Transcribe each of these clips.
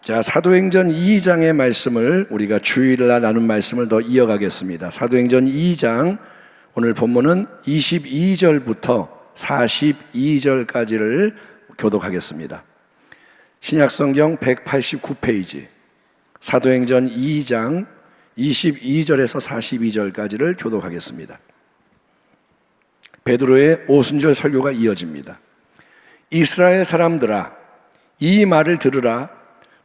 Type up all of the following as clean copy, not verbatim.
자, 사도행전 2장의 말씀을 우리가 주일날 나눈 말씀을 더 이어가겠습니다. 사도행전 2장 오늘 본문은 22절부터 42절까지를 교독하겠습니다. 신약성경 189페이지 사도행전 2장 22절에서 42절까지를 교독하겠습니다. 베드로의 오순절 설교가 이어집니다. 이스라엘 사람들아, 이 말을 들으라.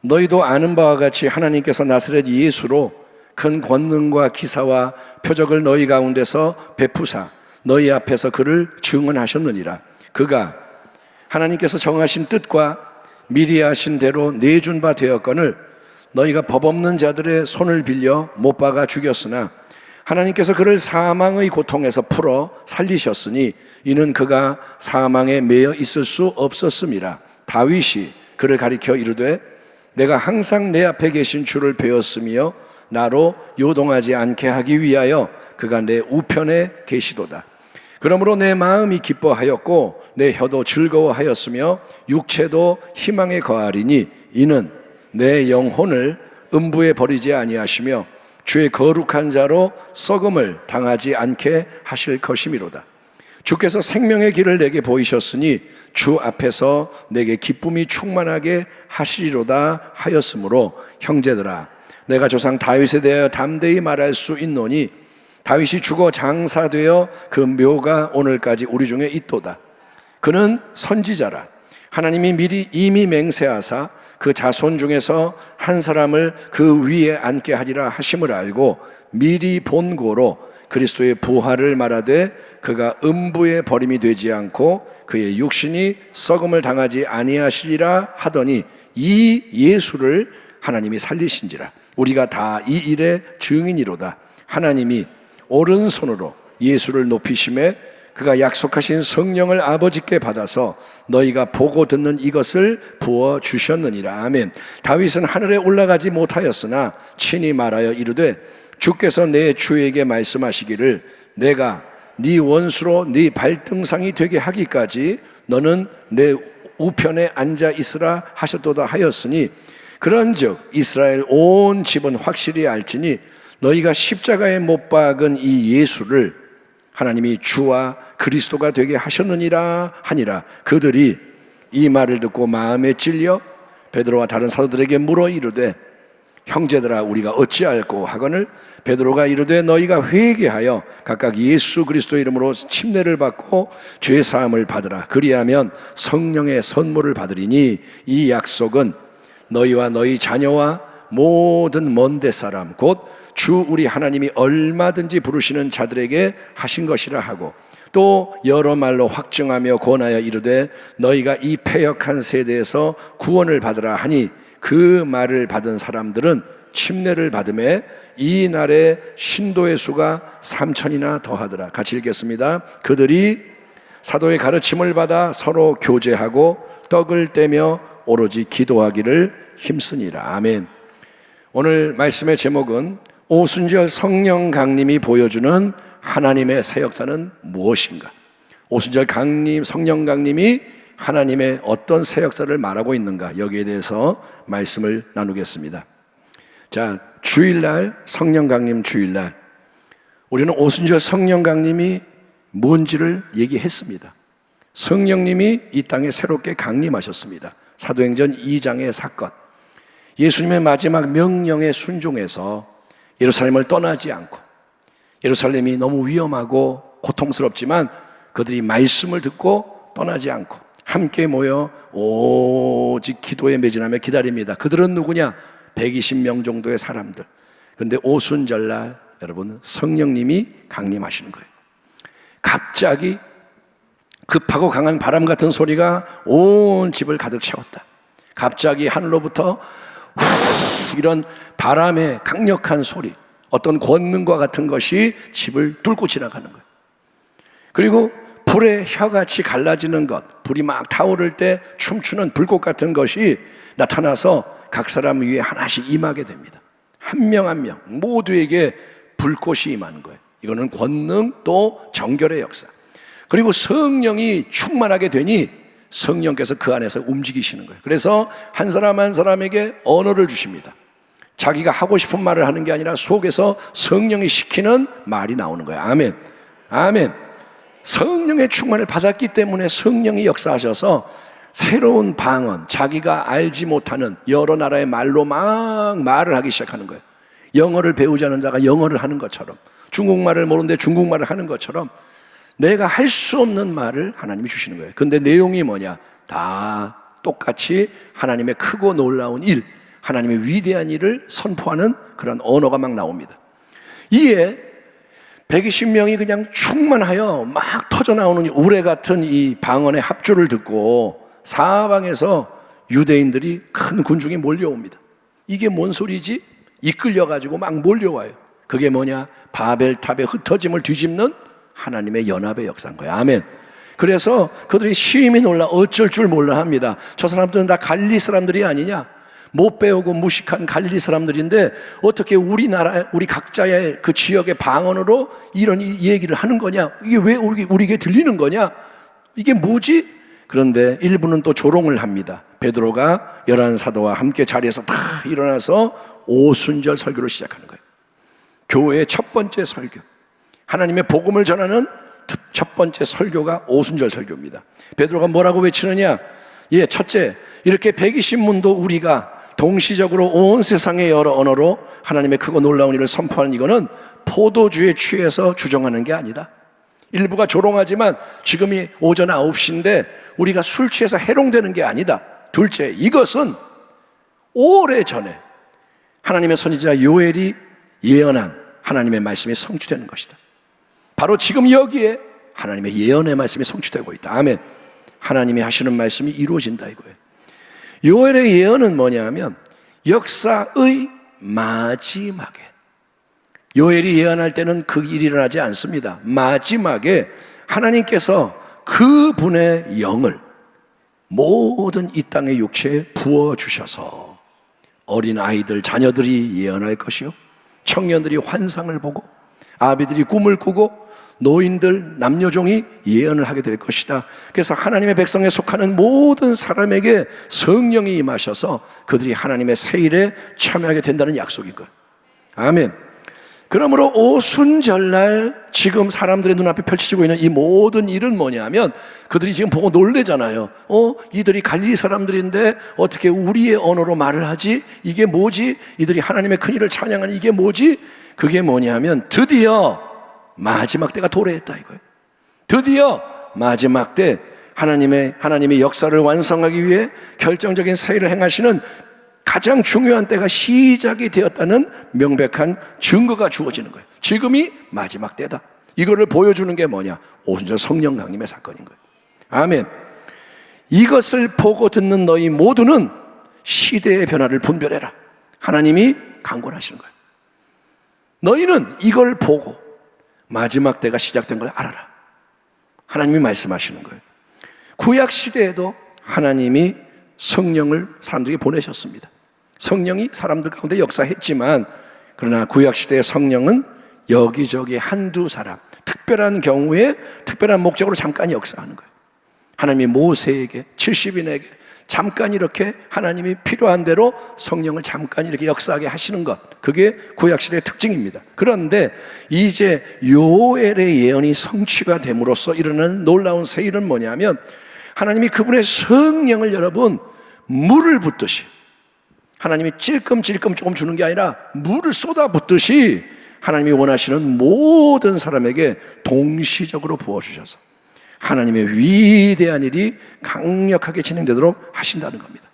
너희도 아는 바와 같이 하나님께서 나사렛 예수로 큰 권능과 기사와 표적을 너희 가운데서 베푸사 너희 앞에서 그를 증언하셨느니라. 그가 하나님께서 정하신 뜻과 미리 하신 대로 내준 바 되었거늘 너희가 법 없는 자들의 손을 빌려 못 박아 죽였으나 하나님께서 그를 사망의 고통에서 풀어 살리셨으니 이는 그가 사망에 매여 있을 수 없었음이라. 다윗이 그를 가리켜 이르되 내가 항상 내 앞에 계신 주를 배웠으며 나로 요동하지 않게 하기 위하여 그가 내 우편에 계시도다. 그러므로 내 마음이 기뻐하였고 내 혀도 즐거워하였으며 육체도 희망에 거하리니 이는 내 영혼을 음부에 버리지 아니하시며 주의 거룩한 자로 썩음을 당하지 않게 하실 것이미로다. 주께서 생명의 길을 내게 보이셨으니 주 앞에서 내게 기쁨이 충만하게 하시리로다 하였으므로 형제들아, 내가 조상 다윗에 대하여 담대히 말할 수 있노니 다윗이 죽어 장사되어 그 묘가 오늘까지 우리 중에 있도다. 그는 선지자라. 하나님이 미리 이미 맹세하사 그 자손 중에서 한 사람을 그 위에 앉게 하리라 하심을 알고 미리 본고로 그리스도의 부활을 말하되 그가 음부에 버림이 되지 않고 그의 육신이 썩음을 당하지 아니하시리라 하더니 이 예수를 하나님이 살리신지라. 우리가 다 이 일의 증인이로다. 하나님이 오른손으로 예수를 높이심에 그가 약속하신 성령을 아버지께 받아서 너희가 보고 듣는 이것을 부어 주셨느니라. 아멘. 다윗은 하늘에 올라가지 못하였으나 친히 말하여 이르되 주께서 내 주에게 말씀하시기를 내가 네 원수로 네 발등상이 되게 하기까지 너는 내 우편에 앉아 있으라 하셨도다 하였으니 그런즉 이스라엘 온 집은 확실히 알지니 너희가 십자가에 못 박은 이 예수를 하나님이 주와 그리스도가 되게 하셨느니라 하니라. 그들이 이 말을 듣고 마음에 찔려 베드로와 다른 사도들에게 물어 이르되 형제들아, 우리가 어찌할꼬 하거늘 베드로가 이르되 너희가 회개하여 각각 예수 그리스도의 이름으로 침례를 받고 죄 사함을 받으라. 그리하면 성령의 선물을 받으리니 이 약속은 너희와 너희 자녀와 모든 먼데 사람 곧 주 우리 하나님이 얼마든지 부르시는 자들에게 하신 것이라 하고 또 여러 말로 확증하며 권하여 이르되 너희가 이 패역한 세대에서 구원을 받으라 하니 그 말을 받은 사람들은 침례를 받음에 이 날에 신도의 수가 3,000이나 더하더라. 같이 읽겠습니다. 그들이 사도의 가르침을 받아 서로 교제하고 떡을 떼며 오로지 기도하기를 힘쓰니라. 아멘. 오늘 말씀의 제목은 오순절 성령 강림이 보여주는 하나님의 새 역사는 무엇인가? 오순절 강림, 성령 강림이 하나님의 어떤 새 역사를 말하고 있는가? 여기에 대해서 말씀을 나누겠습니다. 자, 주일날, 성령 강림 주일날 우리는 오순절 성령 강림이 뭔지를 얘기했습니다. 성령님이 이 땅에 새롭게 강림하셨습니다. 사도행전 2장의 사건, 예수님의 마지막 명령에 순종해서 예루살렘을 떠나지 않고, 예루살렘이 너무 위험하고 고통스럽지만 그들이 말씀을 듣고 떠나지 않고 함께 모여 오직 기도에 매진하며 기다립니다. 그들은 누구냐? 120명 정도의 사람들. 그런데 오순절날 여러분 성령님이 강림하시는 거예요. 갑자기 급하고 강한 바람 같은 소리가 온 집을 가득 채웠다. 갑자기 하늘로부터 이런 바람의 강력한 소리, 어떤 권능과 같은 것이 집을 뚫고 지나가는 거예요. 그리고 불의 혀같이 갈라지는 것, 불이 막 타오를 때 춤추는 불꽃 같은 것이 나타나서 각 사람 위에 하나씩 임하게 됩니다. 한 명 한 명 모두에게 불꽃이 임하는 거예요. 이거는 권능 또 정결의 역사. 그리고 성령이 충만하게 되니 성령께서 그 안에서 움직이시는 거예요. 그래서 한 사람 한 사람에게 언어를 주십니다. 자기가 하고 싶은 말을 하는 게 아니라 속에서 성령이 시키는 말이 나오는 거예요. 아멘. 아멘. 성령의 충만을 받았기 때문에 성령이 역사하셔서 새로운 방언, 자기가 알지 못하는 여러 나라의 말로 막 말을 하기 시작하는 거예요. 영어를 배우지 않은 자가 영어를 하는 것처럼, 중국말을 모르는데 중국말을 하는 것처럼 내가 할 수 없는 말을 하나님이 주시는 거예요. 근데 내용이 뭐냐? 다 똑같이 하나님의 크고 놀라운 일, 하나님의 위대한 일을 선포하는 그런 언어가 막 나옵니다. 이에 120명이 그냥 충만하여 막 터져나오는 우레 같은 이 방언의 합주를 듣고 사방에서 유대인들이 큰 군중이 몰려옵니다. 이게 뭔 소리지? 이끌려가지고 막 몰려와요. 그게 뭐냐? 바벨탑의 흩어짐을 뒤집는 하나님의 연합의 역사인 거예요. 아멘. 그래서 그들이 심히 놀라 어쩔 줄 몰라 합니다. 저 사람들은 다 갈릴리 사람들이 아니냐? 못 배우고 무식한 갈릴리 사람들인데 어떻게 우리나라, 우리 각자의 그 지역의 방언으로 이런 얘기를 하는 거냐? 이게 왜 우리에게 들리는 거냐? 이게 뭐지? 그런데 일부는 또 조롱을 합니다. 베드로가 11 사도와 함께 자리에서 다 일어나서 오순절 설교를 시작하는 거예요. 교회의 첫 번째 설교, 하나님의 복음을 전하는 첫 번째 설교가 오순절 설교입니다. 베드로가 뭐라고 외치느냐? 예, 첫째, 이렇게 120문도 우리가 동시적으로 온 세상의 여러 언어로 하나님의 크고 놀라운 일을 선포하는 이거는 포도주에 취해서 주정하는 게 아니다. 일부가 조롱하지만 지금이 오전 9시인데 우리가 술 취해서 해롱되는 게 아니다. 둘째, 이것은 오래전에 하나님의 선지자 요엘이 예언한 하나님의 말씀이 성취되는 것이다. 바로 지금 여기에 하나님의 예언의 말씀이 성취되고 있다. 아멘. 하나님이 하시는 말씀이 이루어진다 이거예요. 요엘의 예언은 뭐냐면 역사의 마지막에, 요엘이 예언할 때는 그 일이 일어나지 않습니다. 마지막에 하나님께서 그분의 영을 모든 이 땅의 육체에 부어주셔서 어린 아이들, 자녀들이 예언할 것이요, 청년들이 환상을 보고 아비들이 꿈을 꾸고 노인들, 남녀종이 예언을 하게 될 것이다. 그래서 하나님의 백성에 속하는 모든 사람에게 성령이 임하셔서 그들이 하나님의 새 일에 참여하게 된다는 약속인 거예요. 아멘. 그러므로 오순절날 지금 사람들의 눈앞에 펼쳐지고 있는 이 모든 일은 뭐냐면 그들이 지금 보고 놀래잖아요. 이들이 갈릴리 사람들인데 어떻게 우리의 언어로 말을 하지? 이게 뭐지? 이들이 하나님의 큰 일을 찬양하는 이게 뭐지? 그게 뭐냐면 드디어 마지막 때가 도래했다 이거예요. 드디어 마지막 때 하나님의 역사를 완성하기 위해 결정적인 새 일을 행하시는 가장 중요한 때가 시작이 되었다는 명백한 증거가 주어지는 거예요. 지금이 마지막 때다. 이거를 보여주는 게 뭐냐? 오순절 성령 강림의 사건인 거예요. 아멘. 이것을 보고 듣는 너희 모두는 시대의 변화를 분별해라. 하나님이 강권하시는 거예요. 너희는 이걸 보고 마지막 때가 시작된 걸 알아라. 하나님이 말씀하시는 거예요. 구약 시대에도 하나님이 성령을 사람들에게 보내셨습니다. 성령이 사람들 가운데 역사했지만 그러나 구약 시대의 성령은 여기저기 한두 사람, 특별한 경우에 특별한 목적으로 잠깐 역사하는 거예요. 하나님이 모세에게 70인에게 잠깐 이렇게 하나님이 필요한 대로 성령을 잠깐 이렇게 역사하게 하시는 것, 그게 구약시대의 특징입니다. 그런데 이제 요엘의 예언이 성취가 됨으로써 일어나는 놀라운 새 일은 뭐냐면 하나님이 그분의 성령을 여러분 물을 붓듯이, 하나님이 찔끔찔끔 조금 주는 게 아니라 물을 쏟아붓듯이 하나님이 원하시는 모든 사람에게 동시적으로 부어주셔서 하나님의 위대한 일이 강력하게 진행되도록 하신다는 겁니다.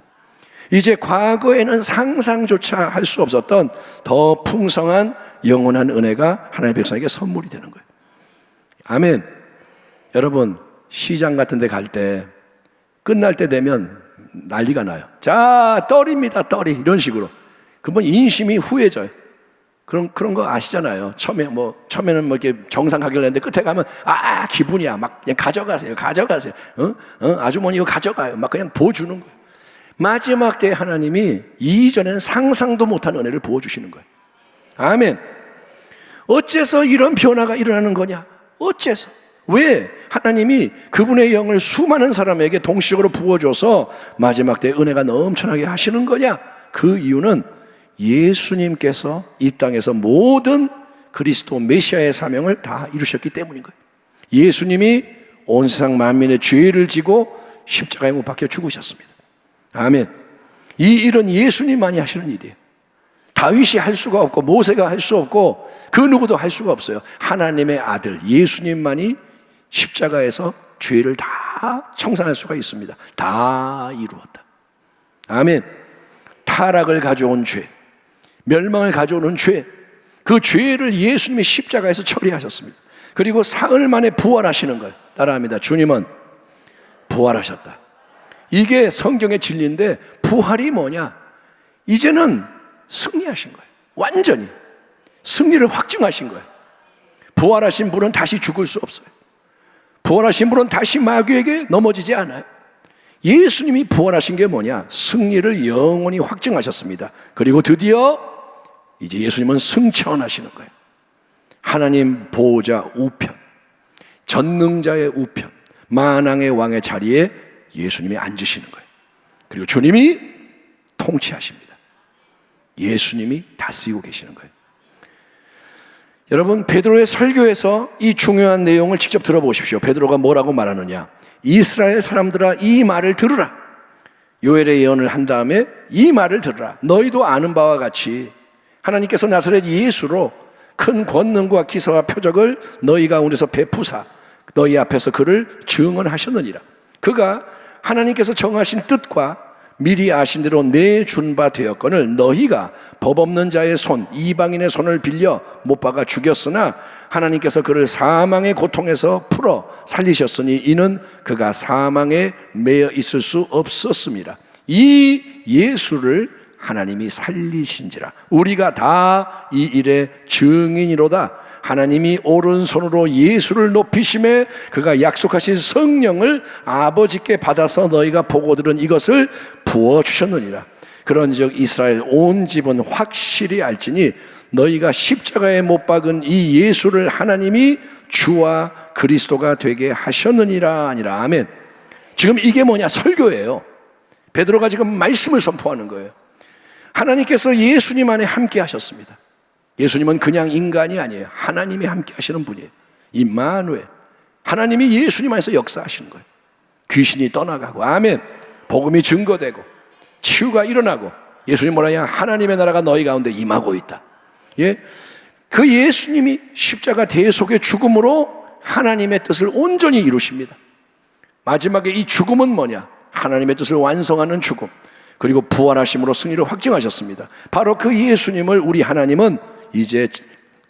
이제 과거에는 상상조차 할 수 없었던 더 풍성한 영원한 은혜가 하나님의 백성에게 선물이 되는 거예요. 아멘. 여러분, 시장 같은 데 갈 때 끝날 때 되면 난리가 나요. 자, 떨입니다, 떨이. 이런 식으로. 그러면 인심이 후해져요. 그런 거 아시잖아요. 처음에는 이렇게 정상 가격을 했는데 끝에 가면, 기분이야. 막 그냥 가져가세요. 아주머니 이거 가져가요. 막 그냥 부어주는 거예요. 마지막 때 하나님이 이전에는 상상도 못한 은혜를 부어주시는 거예요. 아멘. 어째서 이런 변화가 일어나는 거냐? 어째서? 왜? 하나님이 그분의 영을 수많은 사람에게 동시적으로 부어줘서 마지막 때 은혜가 넘쳐나게 하시는 거냐? 그 이유는 예수님께서 이 땅에서 모든 그리스도 메시아의 사명을 다 이루셨기 때문인 거예요. 예수님이 온 세상 만민의 죄를 지고 십자가에 못 박혀 죽으셨습니다. 아멘. 이 일은 예수님만이 하시는 일이에요. 다윗이 할 수가 없고 모세가 할 수 없고 그 누구도 할 수가 없어요. 하나님의 아들 예수님만이 십자가에서 죄를 다 청산할 수가 있습니다. 다 이루었다. 아멘. 타락을 가져온 죄, 멸망을 가져오는 죄, 그 죄를 예수님이 십자가에서 처리하셨습니다. 그리고 사흘 만에 부활하시는 거예요. 따라합니다. 주님은 부활하셨다. 이게 성경의 진리인데 부활이 뭐냐? 이제는 승리하신 거예요. 완전히 승리를 확증하신 거예요. 부활하신 분은 다시 죽을 수 없어요. 부활하신 분은 다시 마귀에게 넘어지지 않아요. 예수님이 부활하신 게 뭐냐? 승리를 영원히 확증하셨습니다. 그리고 드디어 이제 예수님은 승천하시는 거예요. 하나님 보호자 우편, 전능자의 우편, 만왕의 왕의 자리에 예수님이 앉으시는 거예요. 그리고 주님이 통치하십니다. 예수님이 다스리고 계시는 거예요. 여러분, 베드로의 설교에서 이 중요한 내용을 직접 들어보십시오. 베드로가 뭐라고 말하느냐? 이스라엘 사람들아, 이 말을 들으라. 요엘의 예언을 한 다음에 이 말을 들으라. 너희도 아는 바와 같이 하나님께서 나사렛 예수로 큰 권능과 기사와 표적을 너희 가운데서 베푸사 너희 앞에서 그를 증언하셨느니라. 그가 하나님께서 정하신 뜻과 미리 아신 대로 내준 바 되었거늘 너희가 법 없는 자의 손, 이방인의 손을 빌려 못 박아 죽였으나 하나님께서 그를 사망의 고통에서 풀어 살리셨으니 이는 그가 사망에 매여 있을 수 없었습니다. 이 예수를 하나님이 살리신지라. 우리가 다 이 일의 증인이로다. 하나님이 오른손으로 예수를 높이심에 그가 약속하신 성령을 아버지께 받아서 너희가 보고 들은 이것을 부어주셨느니라. 그런즉 이스라엘 온 집은 확실히 알지니 너희가 십자가에 못 박은 이 예수를 하나님이 주와 그리스도가 되게 하셨느니라 아니라. 아멘. 지금 이게 뭐냐? 설교예요. 베드로가 지금 말씀을 선포하는 거예요. 하나님께서 예수님 안에 함께 하셨습니다. 예수님은 그냥 인간이 아니에요. 하나님이 함께 하시는 분이에요. 임마누엘. 하나님이 예수님 안에서 역사하시는 거예요. 귀신이 떠나가고, 아멘. 복음이 증거되고 치유가 일어나고 예수님 뭐라냐? 하나님의 나라가 너희 가운데 임하고 있다. 예? 그 예수님이 십자가 대속의 죽음으로 하나님의 뜻을 온전히 이루십니다. 마지막에 이 죽음은 뭐냐? 하나님의 뜻을 완성하는 죽음, 그리고 부활하심으로 승리를 확증하셨습니다. 바로 그 예수님을 우리 하나님은 이제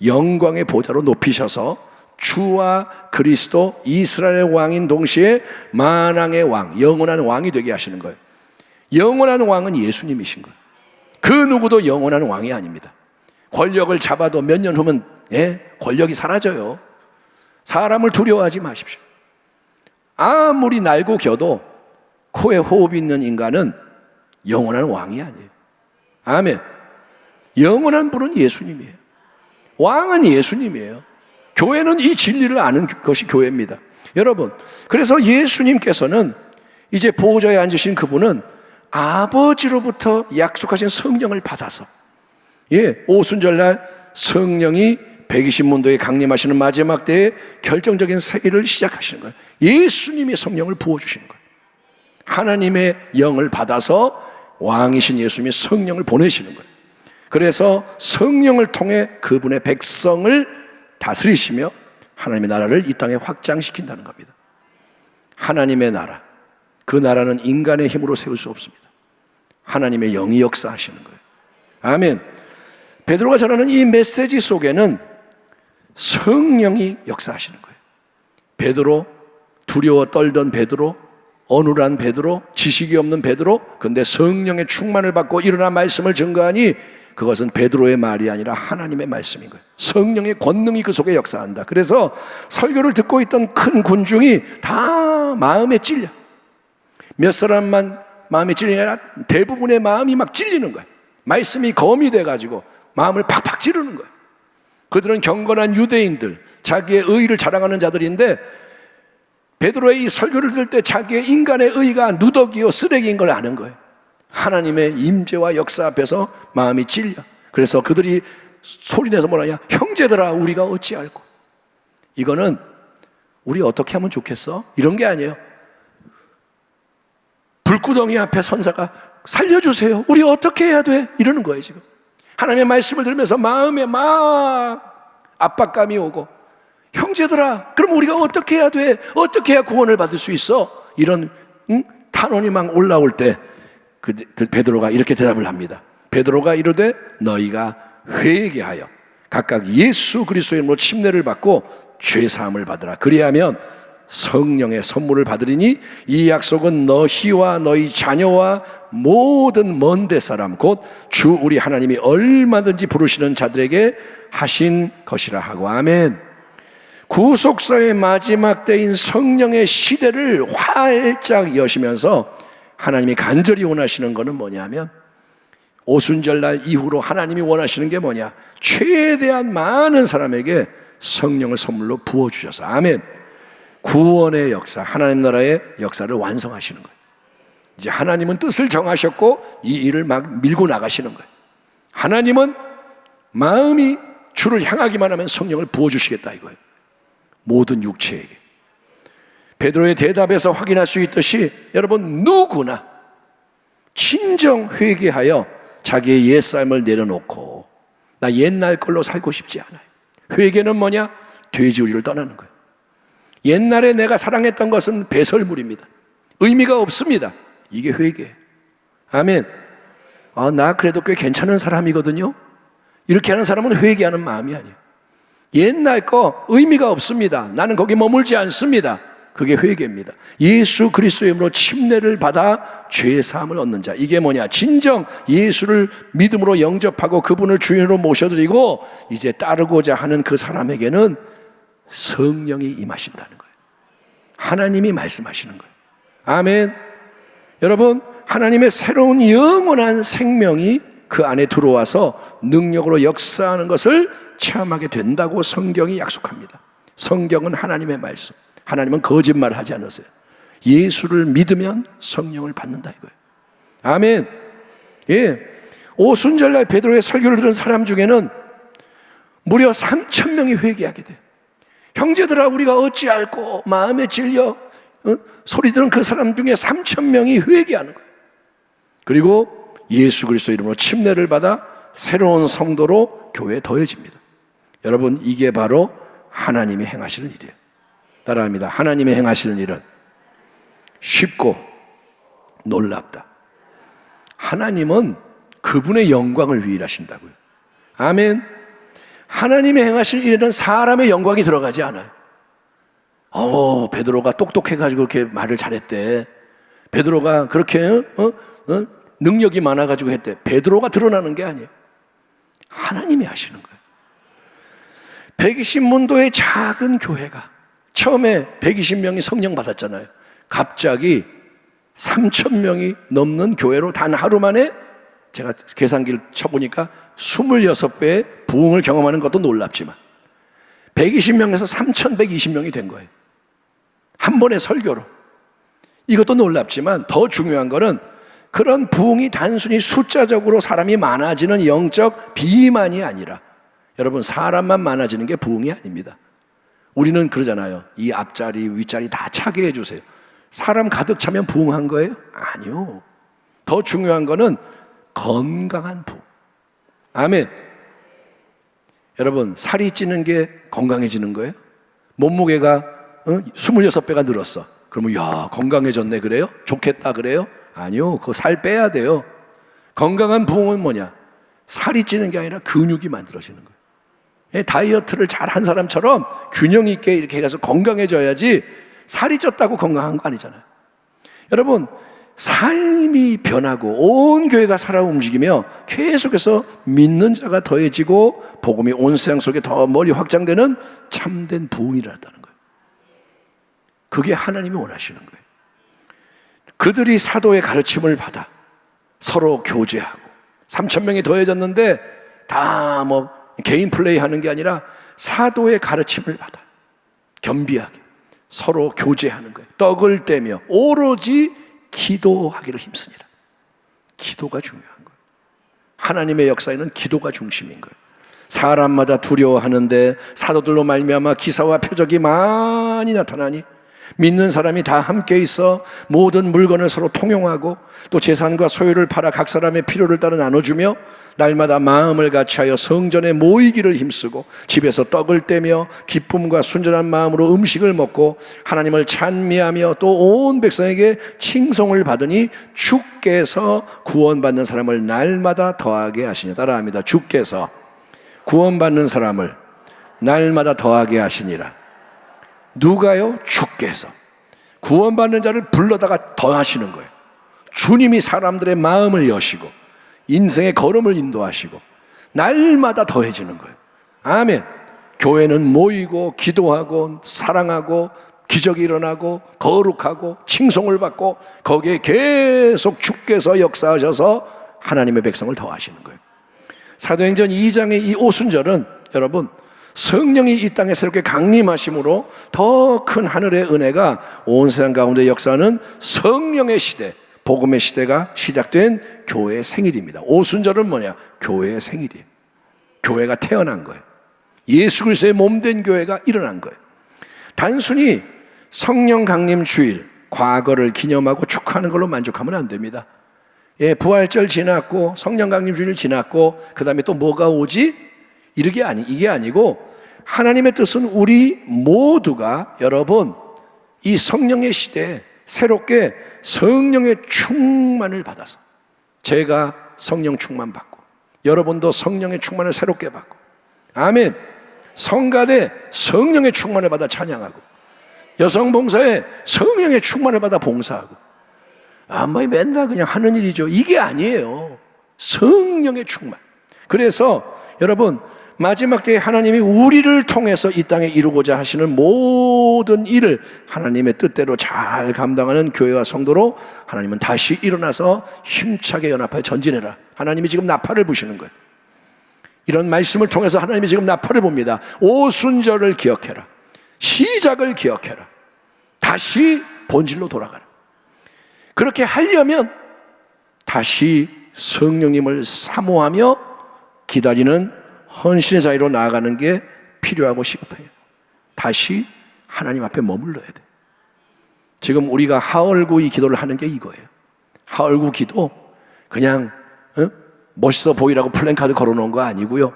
영광의 보좌로 높이셔서 주와 그리스도, 이스라엘의 왕인 동시에 만왕의 왕, 영원한 왕이 되게 하시는 거예요. 영원한 왕은 예수님이신 거예요. 그 누구도 영원한 왕이 아닙니다. 권력을 잡아도 몇 년 후면 권력이 사라져요. 사람을 두려워하지 마십시오. 아무리 날고 겨도 코에 호흡이 있는 인간은 영원한 왕이 아니에요. 아멘. 영원한 분은 예수님이에요. 왕은 예수님이에요. 교회는 이 진리를 아는 것이 교회입니다. 여러분, 그래서 예수님께서는 이제 보호자에 앉으신 그분은 아버지로부터 약속하신 성령을 받아서 오순절날 성령이 120문도에 강림하시는 마지막 때에 결정적인 세일을 시작하시는 거예요. 예수님이 성령을 부어주시는 거예요. 하나님의 영을 받아서 왕이신 예수님이 성령을 보내시는 거예요. 그래서 성령을 통해 그분의 백성을 다스리시며 하나님의 나라를 이 땅에 확장시킨다는 겁니다. 하나님의 나라, 그 나라는 인간의 힘으로 세울 수 없습니다. 하나님의 영이 역사하시는 거예요. 아멘. 베드로가 전하는 이 메시지 속에는 성령이 역사하시는 거예요. 베드로, 두려워 떨던 베드로, 어눌한 베드로, 지식이 없는 베드로, 그런데 성령의 충만을 받고 일어나 말씀을 증거하니 그것은 베드로의 말이 아니라 하나님의 말씀인 거예요. 성령의 권능이 그 속에 역사한다. 그래서 설교를 듣고 있던 큰 군중이 다 마음에 찔려. 몇 사람만 마음에 찔리는 게 아니라 대부분의 마음이 막 찔리는 거예요. 말씀이 검이 돼가지고 마음을 팍팍 찌르는 거예요. 그들은 경건한 유대인들, 자기의 의의를 자랑하는 자들인데 베드로의 이 설교를 들을 때 자기의 인간의 의가 누더기요 쓰레기인 걸 아는 거예요. 하나님의 임재와 역사 앞에서 마음이 찔려. 그래서 그들이 소리내서 뭐라냐, 형제들아 우리가 어찌 알고. 이거는 우리 어떻게 하면 좋겠어? 이런 게 아니에요. 불구덩이 앞에 선사가 살려주세요, 우리 어떻게 해야 돼? 이러는 거예요. 지금 하나님의 말씀을 들으면서 마음에 막 압박감이 오고, 형제들아 그럼 우리가 어떻게 해야 돼? 어떻게 해야 구원을 받을 수 있어? 이런 탄원이 막 올라올 때 베드로가 이렇게 대답을 합니다. 베드로가 이르되 너희가 회개하여 각각 예수 그리스도의 이름으로 침례를 받고 죄사함을 받으라. 그리하면 성령의 선물을 받으리니 이 약속은 너희와 너희 자녀와 모든 먼데 사람 곧 주 우리 하나님이 얼마든지 부르시는 자들에게 하신 것이라 하고. 아멘. 구속사의 마지막 때인 성령의 시대를 활짝 여시면서 하나님이 간절히 원하시는 것은 뭐냐면, 오순절날 이후로 하나님이 원하시는 게 뭐냐, 최대한 많은 사람에게 성령을 선물로 부어주셔서, 아멘, 구원의 역사, 하나님 나라의 역사를 완성하시는 거예요. 이제 하나님은 뜻을 정하셨고 이 일을 막 밀고 나가시는 거예요. 하나님은 마음이 주를 향하기만 하면 성령을 부어주시겠다 이거예요. 모든 육체에게. 베드로의 대답에서 확인할 수 있듯이 여러분, 누구나 진정 회개하여 자기의 옛삶을 내려놓고 나 옛날 걸로 살고 싶지 않아요. 회개는 뭐냐? 돼지우리를 떠나는 거예요. 옛날에 내가 사랑했던 것은 배설물입니다. 의미가 없습니다. 이게 회개예요. 아멘. 나 그래도 꽤 괜찮은 사람이거든요. 이렇게 하는 사람은 회개하는 마음이 아니에요. 옛날 거 의미가 없습니다. 나는 거기 머물지 않습니다. 그게 회개입니다. 예수 그리스도의 이름으로 침례를 받아 죄사함을 얻는 자, 이게 뭐냐? 진정 예수를 믿음으로 영접하고 그분을 주인으로 모셔드리고 이제 따르고자 하는 그 사람에게는 성령이 임하신다는 거예요. 하나님이 말씀하시는 거예요. 아멘. 여러분, 하나님의 새로운 영원한 생명이 그 안에 들어와서 능력으로 역사하는 것을 체험하게 된다고 성경이 약속합니다. 성경은 하나님의 말씀. 하나님은 거짓말을 하지 않으세요. 예수를 믿으면 성령을 받는다 이거예요. 아멘. 예. 오순절날 베드로의 설교를 들은 사람 중에는 무려 3,000명이 회개하게 돼요. 형제들아 우리가 어찌 알고 마음에 질려 소리 들은 그 사람 중에 3,000명이 회개하는 거예요. 그리고 예수 그리스도 이름으로 침례를 받아 새로운 성도로 교회에 더해집니다. 여러분, 이게 바로 하나님이 행하시는 일이에요. 따라합니다. 하나님이 행하시는 일은 쉽고 놀랍다. 하나님은 그분의 영광을 위해 하신다고요. 아멘. 하나님이 행하실 일에는 사람의 영광이 들어가지 않아요. 베드로가 똑똑해가지고 그렇게 말을 잘했대. 베드로가 그렇게 능력이 많아가지고 했대. 베드로가 드러나는 게 아니에요. 하나님이 하시는 거예요. 120문도의 작은 교회가 처음에 120명이 성령 받았잖아요. 갑자기 3,000명이 넘는 교회로 단 하루 만에, 제가 계산기를 쳐보니까 26배의 부흥을 경험하는 것도 놀랍지만 120명에서 3,120명이 된 거예요. 한 번의 설교로. 이것도 놀랍지만 더 중요한 거는 그런 부흥이 단순히 숫자적으로 사람이 많아지는 영적 비만이 아니라, 여러분, 사람만 많아지는 게 부흥이 아닙니다. 우리는 그러잖아요. 이 앞자리 윗자리 다 차게 해주세요. 사람 가득 차면 부흥한 거예요? 아니요. 더 중요한 거는 건강한 부흥. 아멘. 여러분, 살이 찌는 게 건강해지는 거예요? 몸무게가 26배가 늘었어. 그러면 야, 건강해졌네 그래요? 좋겠다 그래요? 아니요. 그거 살 빼야 돼요. 건강한 부흥은 뭐냐? 살이 찌는 게 아니라 근육이 만들어지는 거예요. 다이어트를 잘한 사람처럼 균형 있게 이렇게 해서 건강해져야지, 살이 쪘다고 건강한 거 아니잖아요. 여러분, 삶이 변하고 온 교회가 살아 움직이며 계속해서 믿는 자가 더해지고 복음이 온 세상 속에 더 멀리 확장되는 참된 부흥이 일어났다는 거예요. 그게 하나님이 원하시는 거예요. 그들이 사도의 가르침을 받아 서로 교제하고 3,000명이 더해졌는데 다 개인 플레이 하는 게 아니라 사도의 가르침을 받아 겸비하게 서로 교제하는 거예요. 떡을 떼며 오로지 기도하기를 힘쓰니라. 기도가 중요한 거예요. 하나님의 역사에는 기도가 중심인 거예요. 사람마다 두려워하는데 사도들로 말미암아 기사와 표적이 많이 나타나니 믿는 사람이 다 함께 있어 모든 물건을 서로 통용하고 또 재산과 소유를 팔아 각 사람의 필요를 따라 나눠주며 날마다 마음을 같이하여 성전에 모이기를 힘쓰고 집에서 떡을 떼며 기쁨과 순전한 마음으로 음식을 먹고 하나님을 찬미하며 또 온 백성에게 칭송을 받으니 주께서 구원받는 사람을 날마다 더하게 하시니. 따라합니다. 주께서 구원받는 사람을 날마다 더하게 하시니라. 누가요? 주께서 구원받는 자를 불러다가 더하시는 거예요. 주님이 사람들의 마음을 여시고 인생의 걸음을 인도하시고 날마다 더해지는 거예요. 아멘. 교회는 모이고 기도하고 사랑하고 기적이 일어나고 거룩하고 칭송을 받고 거기에 계속 주께서 역사하셔서 하나님의 백성을 더하시는 거예요. 사도행전 2장의 이 오순절은 여러분 성령이 이 땅에 새롭게 강림하심으로 더 큰 하늘의 은혜가 온 세상 가운데 역사하는 성령의 시대, 복음의 시대가 시작된 교회의 생일입니다. 오순절은 뭐냐? 교회의 생일이에요. 교회가 태어난 거예요. 예수 그리스도의 몸된 교회가 일어난 거예요. 단순히 성령 강림 주일, 과거를 기념하고 축하하는 걸로 만족하면 안 됩니다. 예, 부활절 지났고 성령 강림 주일 지났고 그 다음에 또 뭐가 오지? 이게 아니고 하나님의 뜻은 우리 모두가 여러분 이 성령의 시대에 새롭게 성령의 충만을 받아서 제가 성령 충만 받고 여러분도 성령의 충만을 새롭게 받고 아멘. 성가대 성령의 충만을 받아 찬양하고 여성 봉사에 성령의 충만을 받아 봉사하고 뭐 맨날 그냥 하는 일이죠. 이게 아니에요. 성령의 충만. 그래서 여러분 마지막 때에 하나님이 우리를 통해서 이 땅에 이루고자 하시는 모든 일을 하나님의 뜻대로 잘 감당하는 교회와 성도로 하나님은 다시 일어나서 힘차게 연합하여 전진해라. 하나님이 지금 나팔을 부시는 거예요. 이런 말씀을 통해서 하나님이 지금 나팔을 봅니다. 오순절을 기억해라. 시작을 기억해라. 다시 본질로 돌아가라. 그렇게 하려면 다시 성령님을 사모하며 기다리는 헌신의 자리로 나아가는 게 필요하고 시급해요. 다시 하나님 앞에 머물러야 돼. 지금 우리가 하얼구 이 기도를 하는 게 이거예요. 하얼구 기도 그냥 멋있어 보이라고 플랜카드 걸어놓은 거 아니고요.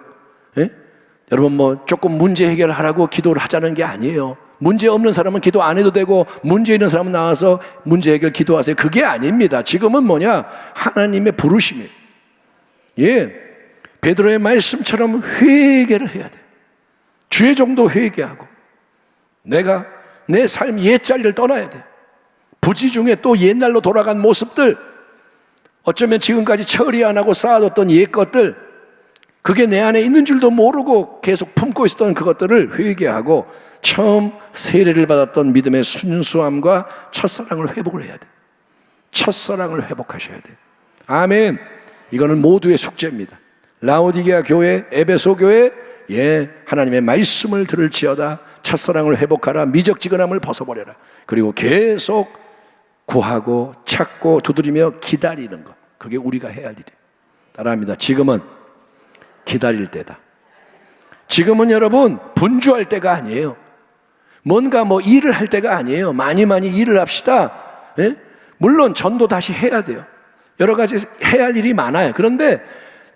여러분 뭐 조금 문제 해결하라고 기도를 하자는 게 아니에요. 문제 없는 사람은 기도 안 해도 되고 문제 있는 사람은 나와서 문제 해결 기도하세요. 그게 아닙니다. 지금은 뭐냐? 하나님의 부르심이에요. 예, 베드로의 말씀처럼 회개를 해야 돼. 주의 정도 회개하고 내가 내 삶 옛자리를 떠나야 돼. 부지 중에 또 옛날로 돌아간 모습들, 어쩌면 지금까지 처리 안 하고 쌓아뒀던 옛 것들, 그게 내 안에 있는 줄도 모르고 계속 품고 있었던 그것들을 회개하고 처음 세례를 받았던 믿음의 순수함과 첫사랑을 회복을 해야 돼. 첫사랑을 회복하셔야 돼. 아멘. 이거는 모두의 숙제입니다. 라오디게아 교회, 에베소 교회, 예, 하나님의 말씀을 들을지어다. 첫사랑을 회복하라. 미적지근함을 벗어버려라. 그리고 계속 구하고 찾고 두드리며 기다리는 것, 그게 우리가 해야 할 일이에요. 따라합니다. 지금은 기다릴 때다. 지금은 여러분 분주할 때가 아니에요. 뭔가 일을 할 때가 아니에요. 많이 일을 합시다. 예? 물론 전도 다시 해야 돼요. 여러 가지 해야 할 일이 많아요. 그런데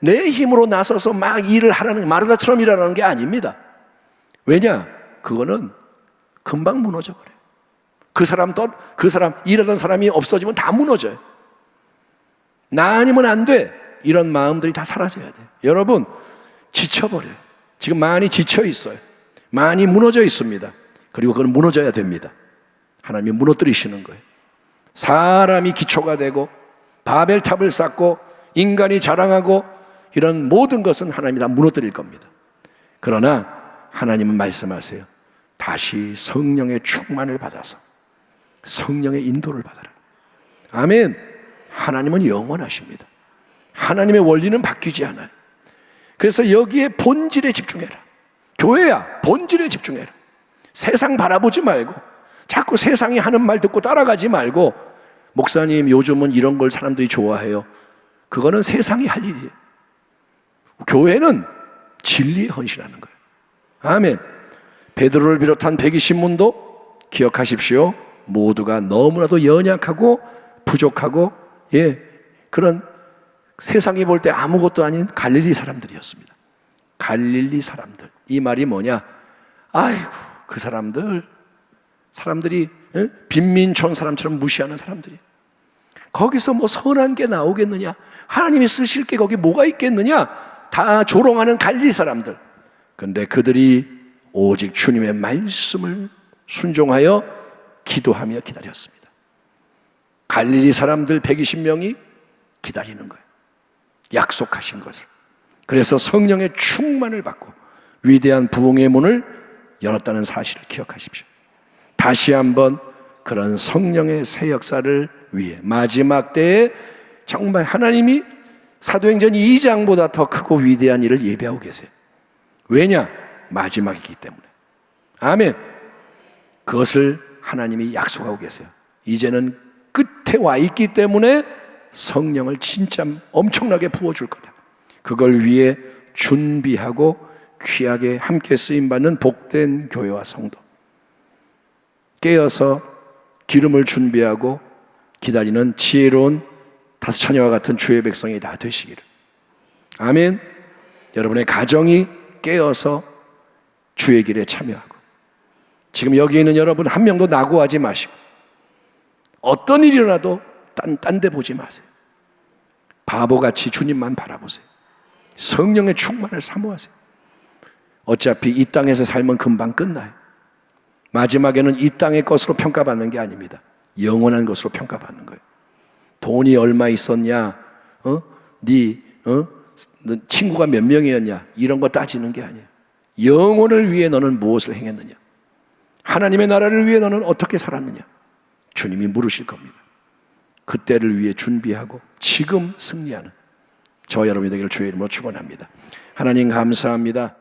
내 힘으로 나서서 막 일을 하라는, 마르다처럼 일하라는 게 아닙니다. 왜냐? 그거는 금방 무너져 버려요. 그 사람 일하던 사람이 없어지면 다 무너져요. 나 아니면 안 돼. 이런 마음들이 다 사라져야 돼요. 여러분 지쳐버려요. 지금 많이 지쳐 있어요. 많이 무너져 있습니다. 그리고 그건 무너져야 됩니다. 하나님이 무너뜨리시는 거예요. 사람이 기초가 되고 바벨탑을 쌓고 인간이 자랑하고 이런 모든 것은 하나님이 다 무너뜨릴 겁니다. 그러나 하나님은 말씀하세요. 다시 성령의 충만을 받아서 성령의 인도를 받아라. 아멘. 하나님은 영원하십니다. 하나님의 원리는 바뀌지 않아요. 그래서 여기에 본질에 집중해라. 교회야, 본질에 집중해라. 세상 바라보지 말고 자꾸 세상이 하는 말 듣고 따라가지 말고, 목사님 요즘은 이런 걸 사람들이 좋아해요. 그거는 세상이 할 일이에요. 교회는 진리에 헌신하는 거예요. 아멘. 베드로를 비롯한 120문도 기억하십시오. 모두가 너무나도 연약하고 부족하고, 그런 세상이 볼 때 아무것도 아닌 갈릴리 사람들이었습니다. 갈릴리 사람들. 이 말이 뭐냐? 아이고, 그 사람들이 빈민촌 사람처럼 무시하는 사람들이, 거기서 뭐 선한 게 나오겠느냐? 하나님이 쓰실 게 거기 뭐가 있겠느냐? 다 조롱하는 갈릴리 사람들. 그런데 그들이 오직 주님의 말씀을 순종하여 기도하며 기다렸습니다. 갈릴리 사람들 120명이 기다리는 거예요. 약속하신 것을. 그래서 성령의 충만을 받고 위대한 부흥의 문을 열었다는 사실을 기억하십시오. 다시 한번 그런 성령의 새 역사를 위해 마지막 때에 정말 하나님이 사도행전 2장보다 더 크고 위대한 일을 예비하고 계세요. 왜냐? 마지막이기 때문에. 아멘. 그것을 하나님이 약속하고 계세요. 이제는 끝에 와 있기 때문에 성령을 진짜 엄청나게 부어줄 거다. 그걸 위해 준비하고 귀하게 함께 쓰임받는 복된 교회와 성도, 깨어서 기름을 준비하고 기다리는 지혜로운 다섯 처녀와 같은 주의 백성이 다 되시기를. 아멘. 여러분의 가정이 깨어서 주의 길에 참여하고, 지금 여기 있는 여러분 한 명도 낙오하지 마시고, 어떤 일이 일어나도 딴 데 보지 마세요. 바보같이 주님만 바라보세요. 성령의 충만을 사모하세요. 어차피 이 땅에서 삶은 금방 끝나요. 마지막에는 이 땅의 것으로 평가받는 게 아닙니다. 영원한 것으로 평가받는 거예요. 돈이 얼마 있었냐, 너 친구가 몇 명이었냐, 이런 거 따지는 게 아니에요. 영혼을 위해 너는 무엇을 행했느냐, 하나님의 나라를 위해 너는 어떻게 살았느냐, 주님이 물으실 겁니다. 그때를 위해 준비하고 지금 승리하는 저 여러분이 되기를 주의 이름으로 축원합니다. 하나님 감사합니다.